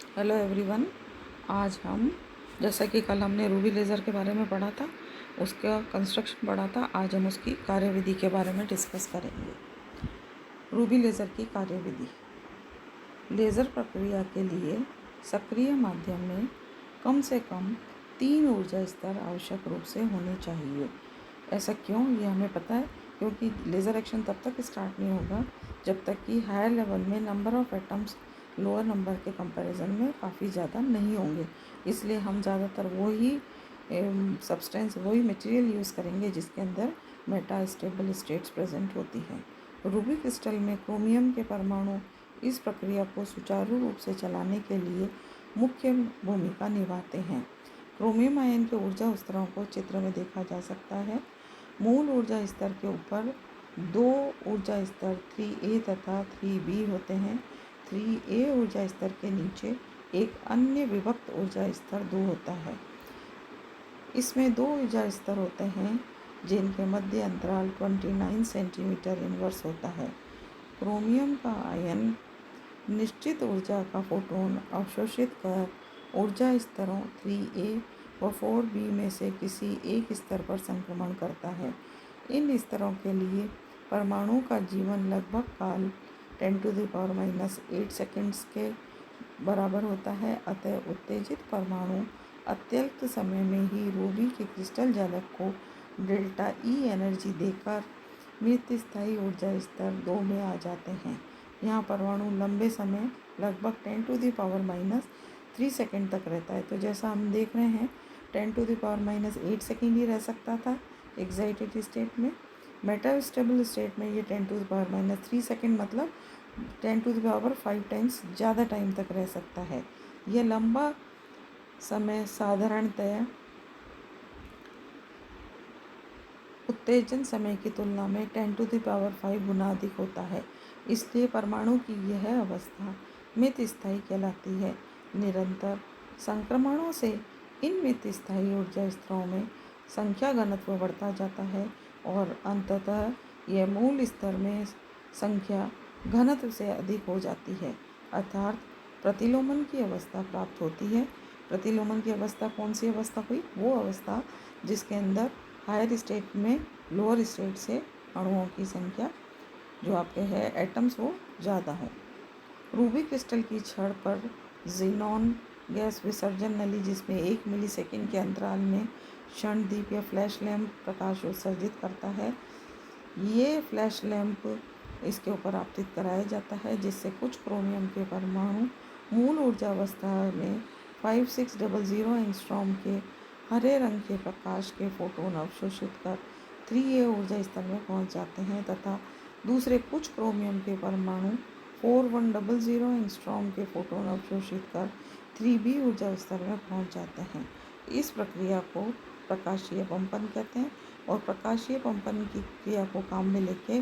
Hello everyone. आज हम, जैसा कि कल हमने रूबी लेज़र के बारे में पढ़ा था, उसका कंस्ट्रक्शन पढ़ा था, आज हम उसकी कार्यविधि के बारे में डिस्कस करेंगे। रूबी लेज़र की कार्यविधि। लेज़र प्रक्रिया के लिए सक्रिय माध्यम में कम से कम 3 ऊर्जा स्तर आवश्यक रूप से होने चाहिए। ऐसा क्यों, ये हमें पता है, क्योंकि लेज़र एक्शन तब तक स्टार्ट नहीं होगा जब तक कि हायर लेवल में number of atoms lower number के कंपैरिजन में काफ़ी ज़्यादा नहीं होंगे। इसलिए हम ज़्यादातर वही सब्सटेंस, वही मटेरियल यूज़ करेंगे जिसके अंदर मेटा स्टेबल स्टेट्स प्रेजेंट होती हैं। रूबी क्रिस्टल में क्रोमियम के परमाणु इस प्रक्रिया को सुचारू रूप से चलाने के लिए मुख्य भूमिका निभाते हैं। क्रोमियम आयन के ऊर्जा स्तरों को चित्र में देखा जा सकता है। मूल ऊर्जा स्तर के ऊपर 2 ऊर्जा स्तर 3A तथा 3B होते हैं। 3A ऊर्जा स्तर के नीचे एक अन्य विभक्त ऊर्जा स्तर 2 होता है। इसमें 2 ऊर्जा स्तर होते हैं जिनके मध्य अंतराल 29 सेंटीमीटर इनवर्स होता है। क्रोमियम का आयन निश्चित ऊर्जा का फोटोन अवशोषित कर ऊर्जा स्तरों 3A व 4B में से किसी एक स्तर पर संक्रमण करता है। इन स्तरों के लिए परमाणु का जीवन लगभग काल 10⁻⁻8 सेकेंड्स के बराबर होता है। अतः उत्तेजित परमाणु अत्यल्प समय में ही रूबी के क्रिस्टल जालक को डेल्टा ई एनर्जी देकर मृत स्थायी ऊर्जा स्तर 2 में आ जाते हैं। यहाँ परमाणु लंबे समय, लगभग 10⁻³ सेकेंड तक रहता है। तो जैसा हम देख रहे हैं 10⁻⁸ सेकेंड ही रह सकता था एक्साइटेड स्टेट में। मेटा स्टेबल स्टेट में ये 10⁻³ सेकेंड, मतलब 10⁵ टाइम्स ज़्यादा टाइम तक रह सकता है। यह लंबा समय साधारणतः उत्तेजन समय की तुलना में 10⁵ गुना अधिक होता है। इसलिए परमाणु की यह अवस्था मृत स्थायी कहलाती है। निरंतर संक्रमणों से इन मृत स्थायी ऊर्जा स्तरों में संख्या घनत्व बढ़ता जाता है और अंततः यह मूल स्तर में संख्या घनत्व से अधिक हो जाती है, अर्थात प्रतिलोमन की अवस्था प्राप्त होती है। प्रतिलोमन की अवस्था कौन सी अवस्था हुई? वो अवस्था जिसके अंदर हायर स्टेट में लोअर स्टेट से अणुओं की संख्या, जो आपके है एटम्स, वो ज़्यादा हो। रूबी क्रिस्टल की छड़ पर ज़ीनॉन गैस विसर्जन नली, जिसमें 1 मिलीसेकंड के अंतराल में क्षणदीप या फ्लैश लैंप प्रकाश उत्सर्जित करता है, ये फ्लैश लैंप इसके ऊपर आपतित कराया जाता है, जिससे कुछ क्रोमियम के परमाणु मूल ऊर्जा अवस्था में 5600 एंगस्ट्रॉम के हरे रंग के प्रकाश के फोटोन अवशोषित कर 3A ऊर्जा स्तर में पहुंच जाते हैं तथा दूसरे कुछ क्रोमियम के परमाणु 4100 एंगस्ट्रॉम के फोटोन अवशोषित कर 3B ऊर्जा स्तर में पहुंच जाते हैं। इस प्रक्रिया को प्रकाशीय कंपन कहते हैं और प्रकाशीय कंपन की क्रिया को काम में लेके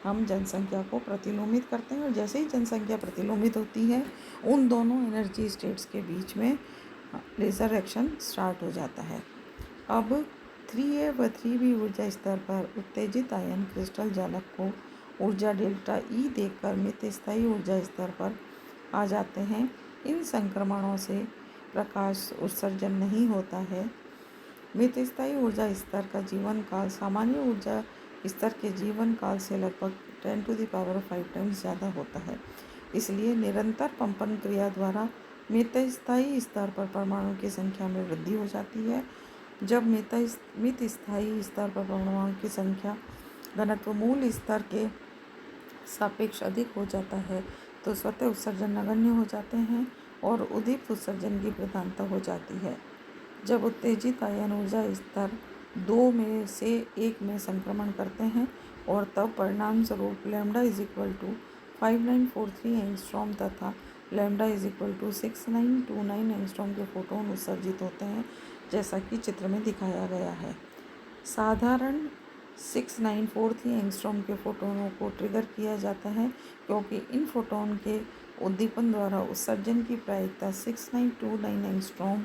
हम जनसंख्या को प्रतिलोमित करते हैं और जैसे ही जनसंख्या प्रतिलोमित होती है उन दोनों एनर्जी स्टेट्स के बीच में लेज़र एक्शन स्टार्ट हो जाता है। अब 3A व 3B ऊर्जा स्तर पर उत्तेजित आयन क्रिस्टल जालक को ऊर्जा डेल्टा ई देकर मृत स्थायी ऊर्जा स्तर पर आ जाते हैं। इन संक्रमणों से प्रकाश उत्सर्जन नहीं होता है। मृत स्थायी ऊर्जा स्तर का जीवन काल सामान्य ऊर्जा स्तर के जीवन काल से लगभग 10⁵ टाइम्स ज़्यादा होता है। इसलिए निरंतर कंपन क्रिया द्वारा मृत स्थायी स्तर पर परमाणु की संख्या में वृद्धि हो जाती है। जब मृत स्थायी स्तर पर परमाणु की संख्या घनत्व मूल स्तर के सापेक्ष अधिक हो जाता है तो स्वतः उत्सर्जन नगण्य हो जाते हैं और उद्दीप्त उत्सर्जन की प्रधानता हो जाती है। जब उत्तेजित आयन ऊर्जा स्तर 2 में से 1 में संक्रमण करते हैं और तब परिणाम स्वरूप λ=5943 एंगस्ट्रॉम तथा λ=6929 एंगस्ट्रॉम के फोटोन उत्सर्जित होते हैं, जैसा कि चित्र में दिखाया गया है। साधारण 6943 एंगस्ट्रॉम के फोटोनों को ट्रिगर किया जाता है क्योंकि इन फोटोन के उद्दीपन द्वारा उत्सर्जन की प्रायिकता 6929 एंगस्ट्रॉम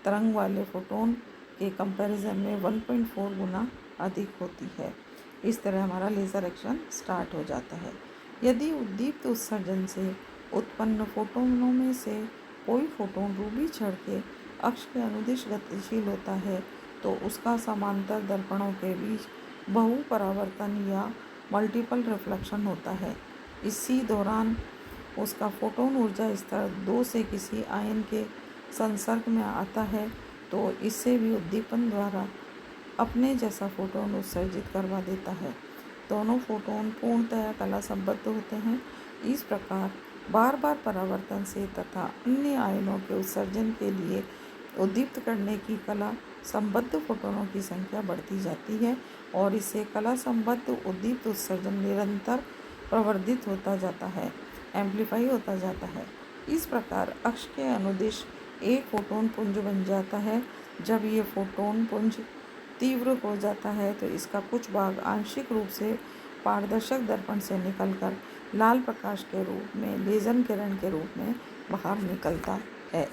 तरंग वाले फोटोन के कंपैरिजन में 1.4 गुना अधिक होती है। इस तरह हमारा लेज़र एक्शन स्टार्ट हो जाता है। यदि उद्दीप्त उत्सर्जन से उत्पन्न फोटोनों में से कोई फोटोन रूबी छड़ के अक्ष के अनुदिश गतिशील होता है तो उसका समांतर दर्पणों के बीच बहुपरावर्तन या मल्टीपल रिफ्लेक्शन होता है। इसी दौरान उसका फोटोन ऊर्जा स्तर 2 से किसी आयन के संसर्ग में आता है तो इससे भी उद्दीपन द्वारा अपने जैसा फोटोन उत्सर्जित करवा देता है। दोनों फोटोन पूर्णतया कला संबद्ध होते हैं। इस प्रकार बार बार परावर्तन से तथा अन्य आयनों के उत्सर्जन के लिए उद्दीप्त करने की कला संबद्ध फोटोनों की संख्या बढ़ती जाती है और इससे कला संबद्ध उद्दीप्त उत्सर्जन निरंतर प्रवर्धित होता जाता है, एम्प्लीफाई होता जाता है। इस प्रकार अक्ष के अनुदिश एक फोटोन पुंज बन जाता है। जब ये फोटोन पुंज तीव्र हो जाता है तो इसका कुछ भाग आंशिक रूप से पारदर्शक दर्पण से निकलकर लाल प्रकाश के रूप में लेज़र किरण के रूप में बाहर निकलता है।